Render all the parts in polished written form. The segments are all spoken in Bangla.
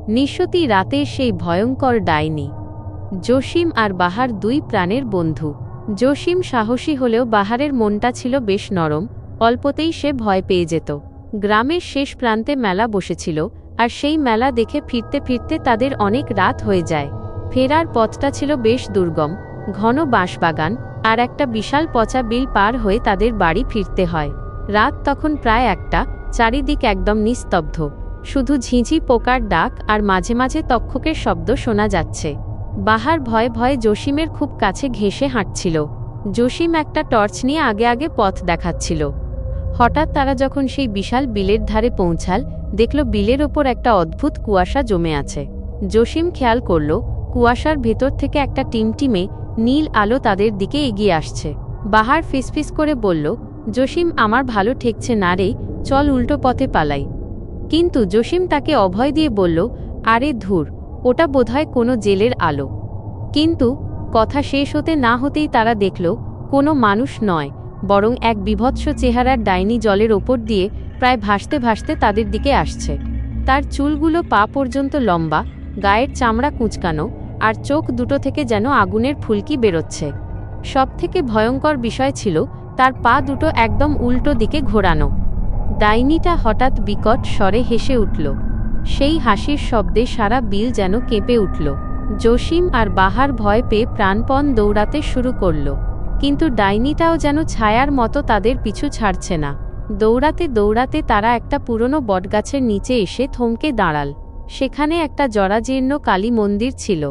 নিশতি রাতের সেই ভয়ঙ্কর ডাইনি। জসিম আর বাহার দুই প্রাণের বন্ধু। জসিম সাহসী হলেও বাহারের মনটা ছিল বেশ নরম, অল্পতেই সে ভয় পেয়ে যেত। গ্রামের শেষ প্রান্তে মেলা বসেছিল, আর সেই মেলা দেখে ফিরতে ফিরতে তাদের অনেক রাত হয়ে যায়। ফেরার পথটা ছিল বেশ দুর্গম, ঘন বাঁশবাগান আর একটা বিশাল পচা বিল পার হয়ে তাদের বাড়ি ফিরতে হয়। রাত তখন প্রায় 1টা, চারিদিক একদম নিস্তব্ধ, শুধু ঝিঁঝি পোকার ডাক আর মাঝে মাঝে তক্ষকের শব্দ শোনা যাচ্ছে। বাহার ভয়ে ভয়ে জসিমের খুব কাছে ঘেঁষে হাঁটছিল। জসিম একটা টর্চ নিয়ে আগে আগে পথ দেখাচ্ছিল। হঠাৎ তারা যখন সেই বিশাল বিলের ধারে পৌঁছাল, দেখল বিলের ওপর একটা অদ্ভুত কুয়াশা জমে আছে। জসিম খেয়াল করল কুয়াশার ভেতর থেকে একটা টিমটিমে নীল আলো তাদের দিকে এগিয়ে আসছে। বাহার ফিসফিস করে বলল, জসিম, আমার ভালো ঠেকছে না রে, চল উল্টো পথে পালাই। কিন্তু জসিম তাকে অভয় দিয়ে বলল, আরে ধুর, ওটা বোধহয় কোনো জেলের আলো। কিন্তু কথা শেষ হতে না হতেই তারা দেখল কোনো মানুষ নয়, বরং এক বিভৎস চেহারার ডাইনি জলের ওপর দিয়ে প্রায় ভাসতে ভাসতে তাদের দিকে আসছে। তার চুলগুলো পা পর্যন্ত লম্বা, গায়ের চামড়া কুঁচকানো, আর চোখ দুটো থেকে যেন আগুনের ফুলকি বেরোচ্ছে। সবথেকে ভয়ঙ্কর বিষয় ছিল তার পা দুটো একদম উল্টো দিকে ঘোরানো। ডাইনিটা হঠাৎ বিকট স্বরে হেসে উঠল। সেই হাসির শব্দে সারা বিল যেন কেঁপে উঠল। জসিম আর বাহার ভয় পেয়ে প্রাণপণ দৌড়াতে শুরু করল, কিন্তু ডাইনিটাও যেন ছায়ার মতো তাদের পিছু ছাড়ছে না। দৌড়াতে দৌড়াতে তারা একটা পুরনো বটগাছের নিচে এসে থমকে দাঁড়াল। সেখানে একটা জরাজীর্ণ কালী মন্দির ছিল।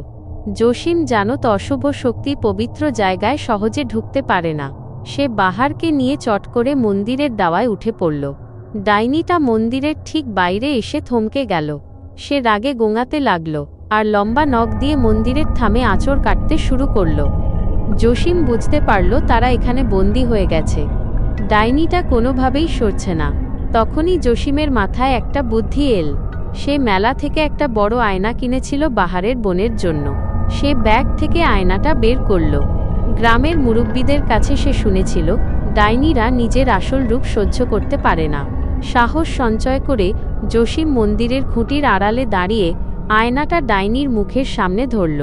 জসিম জানত অশুভ শক্তি পবিত্র জায়গায় সহজে ঢুকতে পারে না। সে বাহারকে নিয়ে চট করে মন্দিরের দাওয়ায় উঠে পড়ল। ডাইনিটা মন্দিরের ঠিক বাইরে এসে থমকে গেল। সে রাগে গোঙাতে লাগল আর লম্বা নখ দিয়ে মন্দিরের থামে আঁচড় কাটতে শুরু করল। জসিম বুঝতে পারল তারা এখানে বন্দী হয়ে গেছে। ডাইনিটা কোনোভাবেই সরছে না। তখনই জসিমের মাথায় একটা বুদ্ধি এল। সে মেলা থেকে একটা বড় আয়না কিনেছিল বাহারের বোনের জন্য। সে ব্যাগ থেকে আয়নাটা বের করল। গ্রামের মুরব্বীদের কাছে সে শুনেছিল ডাইনিরা নিজের আসল রূপ সহ্য করতে পারে না। সাহস সঞ্চয় করে জসিম মন্দিরের খুঁটির আড়ালে দাঁড়িয়ে আয়নাটা ডাইনির মুখের সামনে ধরল।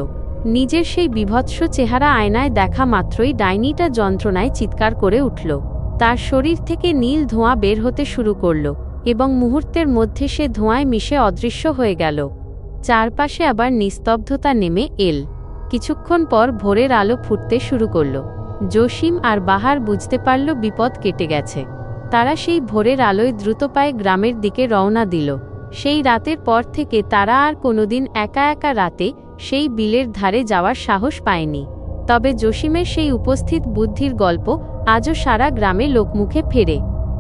নিজের সেই বিভৎস চেহারা আয়নায় দেখা মাত্রই ডাইনিটা যন্ত্রণায় চিৎকার করে উঠল। তার শরীর থেকে নীল ধোঁয়া বের হতে শুরু করল এবং মুহূর্তের মধ্যে সে ধোঁয়ায় মিশে অদৃশ্য হয়ে গেল। চারপাশে আবার নিস্তব্ধতা নেমে এল। কিছুক্ষণ পর ভোরের আলো ফুটতে শুরু করল। জসিম আর বাহার বুঝতে পারল বিপদ কেটে গেছে। তারা সেই ভোরের আলোয় দ্রুত পায়ে গ্রামের দিকে রওনা দিল। সেই রাতের পর থেকে তারা আর কোনোদিন একা একা রাতে সেই বিলের ধারে যাওয়ার সাহস পায়নি। তবে জসিমের সেই উপস্থিত বুদ্ধির গল্প আজও সারা গ্রামে লোকমুখে ফেরে।